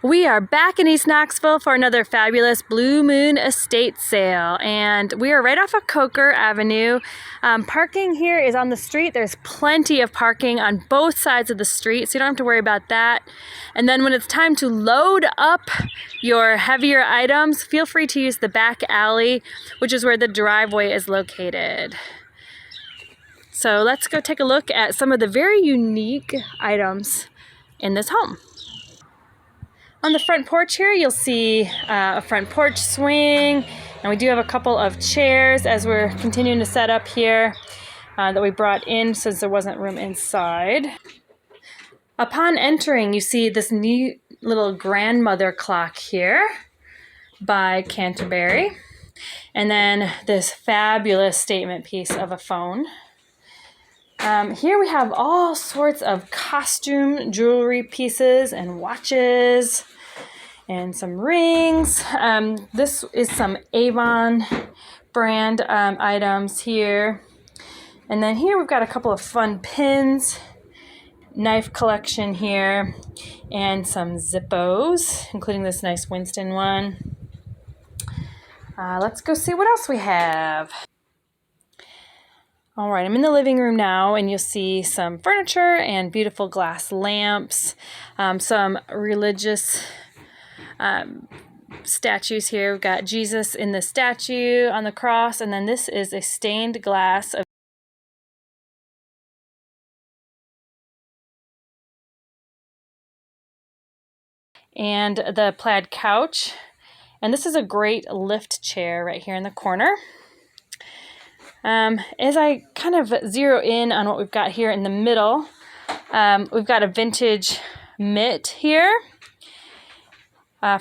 We are back in East Knoxville for another fabulous Blue Moon estate sale, and we are right off of Coker Avenue. Parking here is on the street. There's plenty of parking on both sides of the street, so you don't have to worry about that. And then when it's time to load up your heavier items, feel free to use the back alley, which is where the driveway is located. So let's go take a look at some of the very unique items in this home. On the front porch here, you'll see a front porch swing, and we do have a couple of chairs as we're continuing to set up here that we brought in since there wasn't room inside. Upon entering, you see this neat little grandmother clock here by Canterbury, and then this fabulous statement piece of a phone. Here we have all sorts of costume jewelry pieces and watches and some rings. This is some Avon brand items here. And then here we've got a couple of fun pins, knife collection here, and some Zippos, including this nice Winston one. Let's go see what else we have. All right, I'm in the living room now, and you'll see some furniture and beautiful glass lamps, some religious statues here. We've got Jesus in the statue on the cross, and then this is a stained glass of and the plaid couch. And this is a great lift chair right here in the corner. As I kind of zero in on what we've got here in the middle, we've got a vintage mitt here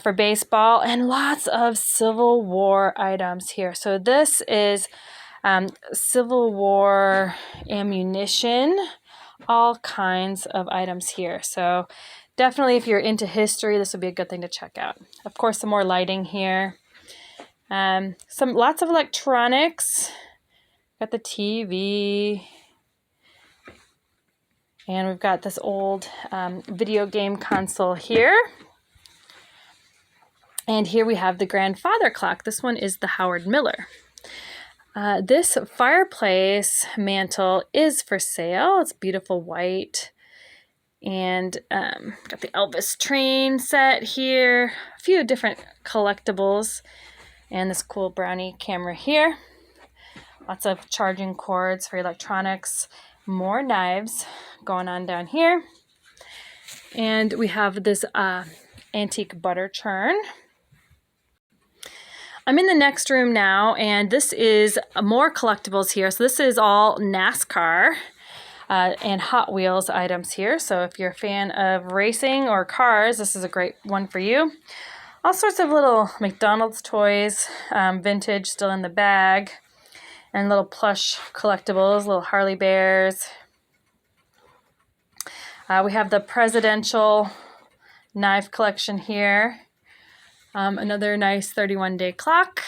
for baseball and lots of Civil War items here. So this is Civil War ammunition, all kinds of items here. So definitely if you're into history, this would be a good thing to check out. Of course, some more lighting here. Lots of electronics. Got the TV, and we've got this old video game console here. And here we have the grandfather clock. This one is the Howard Miller. This fireplace mantle is for sale. It's beautiful white. And got the Elvis train set here. A few different collectibles. And this cool brownie camera here. Lots of charging cords for electronics, more knives going on down here. And we have this antique butter churn. I'm in the next room now, and this is more collectibles here. So this is all NASCAR and Hot Wheels items here. So if you're a fan of racing or cars, this is a great one for you. All sorts of little McDonald's toys, vintage, still in the bag. And little plush collectibles, little Harley Bears. We have the presidential knife collection here. Another nice 31-day clock.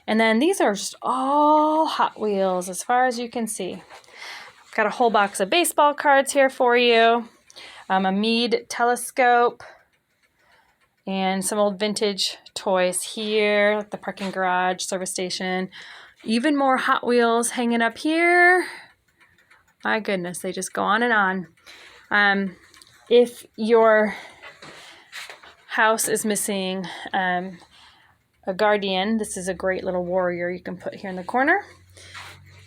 And then these are just all Hot Wheels as far as you can see. I've got a whole box of baseball cards here for you. A Meade telescope. And some old vintage toys here, like the parking garage, service station. Even more Hot Wheels hanging up here. My goodness, they just go on and on. If your house is missing a guardian, this is a great little warrior you can put here in the corner.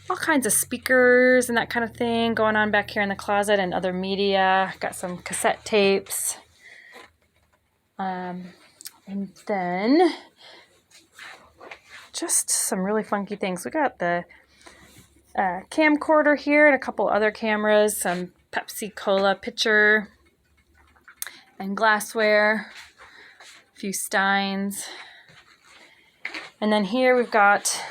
All kinds of speakers and that kind of thing going on back here in the closet, and other media. Got some cassette tapes. And then just some really funky things. We got the camcorder here and a couple other cameras, some Pepsi Cola pitcher and glassware, a few steins. And then here we've got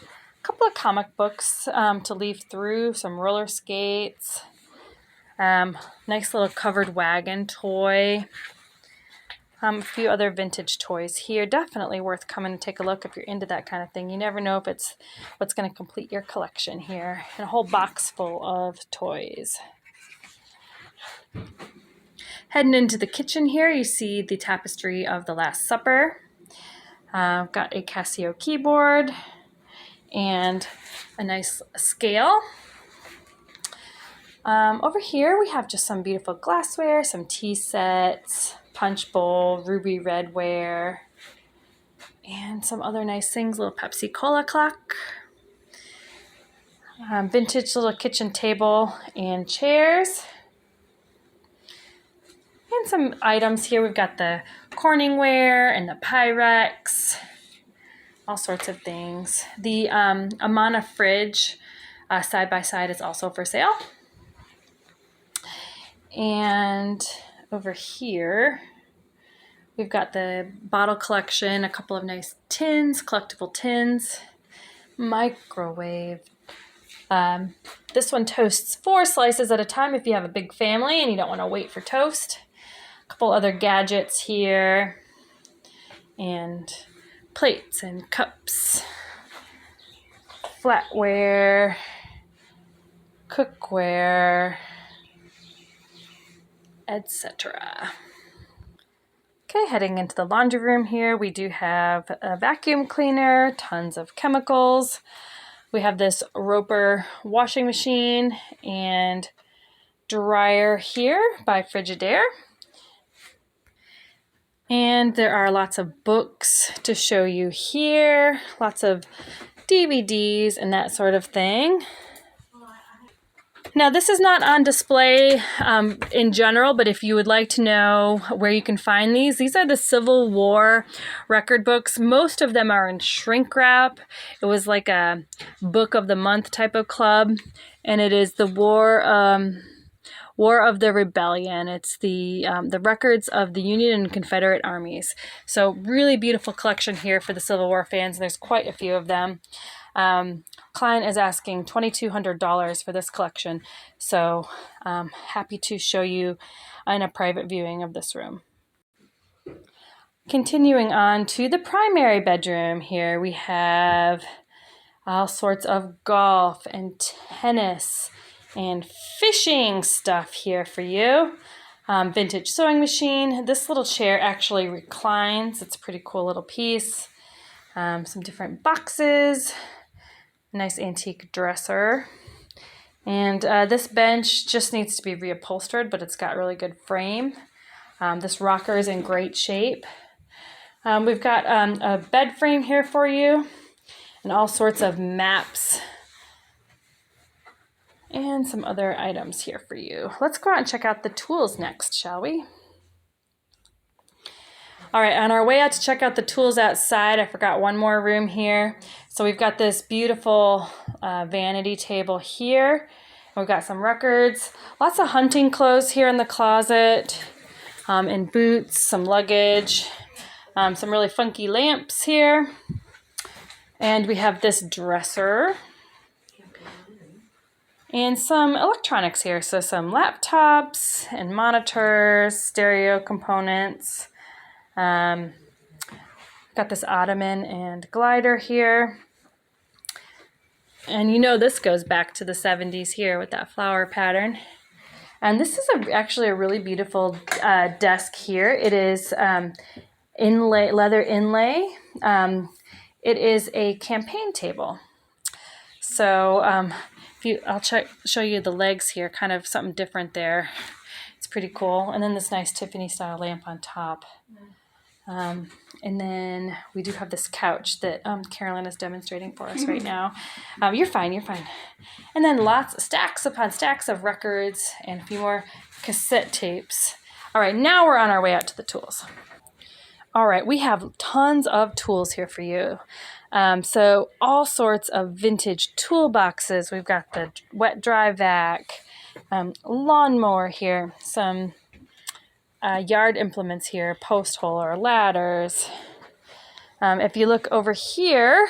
a couple of comic books to leaf through, some roller skates, nice little covered wagon toy. A few other vintage toys here. Definitely worth coming and take a look if you're into that kind of thing. You never know if it's what's going to complete your collection here. And a whole box full of toys. Heading into the kitchen here, you see the tapestry of the Last Supper. I've got a Casio keyboard and a nice scale. Over here we have just some beautiful glassware, some tea sets, punch bowl, ruby redware, and some other nice things, little Pepsi Cola clock. Vintage little kitchen table and chairs. And some items here. We've got the Corningware and the Pyrex, all sorts of things. The Amana fridge side by side is also for sale. And over here, we've got the bottle collection, a couple of nice tins, collectible tins, microwave. This one toasts 4 slices at a time if you have a big family and you don't want to wait for toast. A couple other gadgets here, and plates and cups, flatware, cookware, etc. Okay, heading into the laundry room here, we do have a vacuum cleaner, tons of chemicals. We have this Roper washing machine and dryer here by Frigidaire. And there are lots of books to show you here, lots of DVDs and that sort of thing. Now, this is not on display in general, but if you would like to know where you can find these are the Civil War record books. Most of them are in shrink wrap. It was like a book of the month type of club, and it is the War of the Rebellion. It's the records of the Union and Confederate armies. So really beautiful collection here for the Civil War fans. There's quite a few of them. Client is asking $2,200 for this collection. So happy to show you in a private viewing of this room. Continuing on to the primary bedroom here, we have all sorts of golf and tennis and fishing stuff here for you. Vintage sewing machine. This little chair actually reclines. It's a pretty cool little piece. Some different boxes. Nice antique dresser. And this bench just needs to be reupholstered, but it's got really good frame. This rocker is in great shape. We've got a bed frame here for you and all sorts of maps and some other items here for you. Let's go out and check out the tools next, shall we? All right, on our way out to check out the tools outside, I forgot one more room here. So we've got this beautiful vanity table here. We've got some records, lots of hunting clothes here in the closet, and boots, some luggage, some really funky lamps here. And we have this dresser and some electronics here. So some laptops and monitors, stereo components. Got this ottoman and glider here. And you know this goes back to the 70s here with that flower pattern. And this is actually a really beautiful desk here. It is inlay, leather inlay. It is a campaign table. So I'll show you the legs here, kind of something different there. It's pretty cool. And then this nice Tiffany style lamp on top. And then we do have this couch that Carolyn is demonstrating for us right now. You're fine. And then stacks upon stacks of records and a few more cassette tapes. All right, now we're on our way out to the tools. All right, we have tons of tools here for you. So all sorts of vintage toolboxes. We've got the wet dry vac, lawnmower here, some yard implements here, post holer, ladders. If you look over here,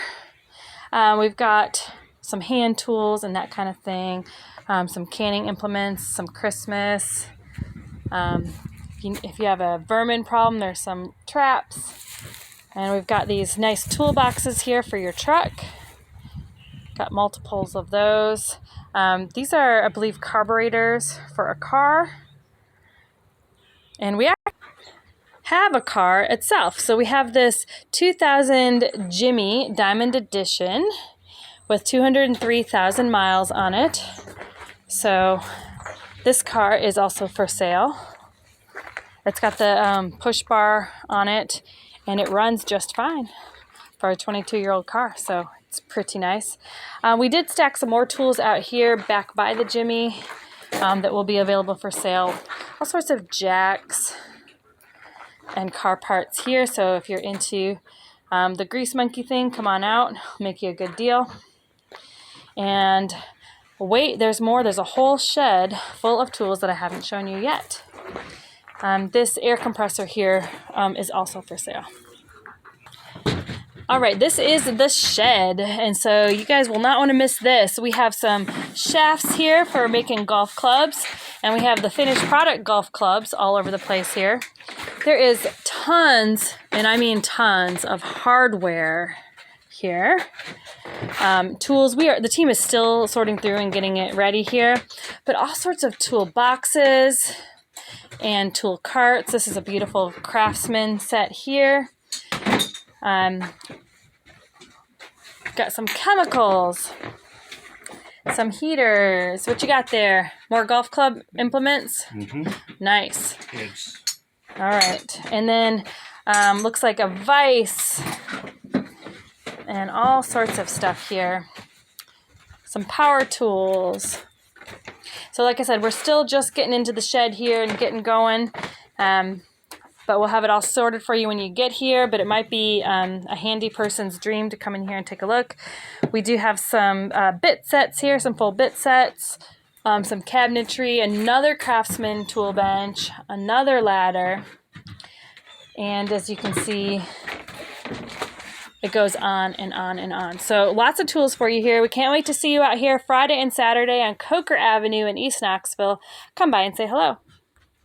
we've got some hand tools and that kind of thing, some canning implements, some Christmas. If you have a vermin problem, there's some traps. And we've got these nice toolboxes here for your truck. Got multiples of those. These are, I believe, carburetors for a car. And we have a car itself. So we have this 2000 Jimmy Diamond Edition with 203,000 miles on it. So this car is also for sale. It's got the push bar on it, and it runs just fine for a 22-year-old car, so it's pretty nice. We did stack some more tools out here back by the Jimmy that will be available for sale. All sorts of jacks and car parts here, so if you're into the grease monkey thing, come on out, make you a good deal. And wait, there's more. There's a whole shed full of tools that I haven't shown you yet. This air compressor here is also for sale. All right, this is the shed, and so you guys will not want to miss this. We have some shafts here for making golf clubs, and we have the finished product golf clubs all over the place here. There is tons, and I mean tons, of hardware here. Tools, the team is still sorting through and getting it ready here, but all sorts of tool boxes and tool carts. This is a beautiful Craftsman set here. Got some chemicals, some heaters. What you got there? More golf club implements? Mm-hmm. Nice. Kids. All right. And then looks like a vise and all sorts of stuff here. Some power tools. So like I said, we're still just getting into the shed here and getting going. But we'll have it all sorted for you when you get here, but it might be a handy person's dream to come in here and take a look. We do have some bit sets here, some full bit sets, some cabinetry, another Craftsman tool bench, another ladder, and as you can see, it goes on and on and on. So lots of tools for you here. We can't wait to see you out here Friday and Saturday on Coker Avenue in East Knoxville. Come by and say hello.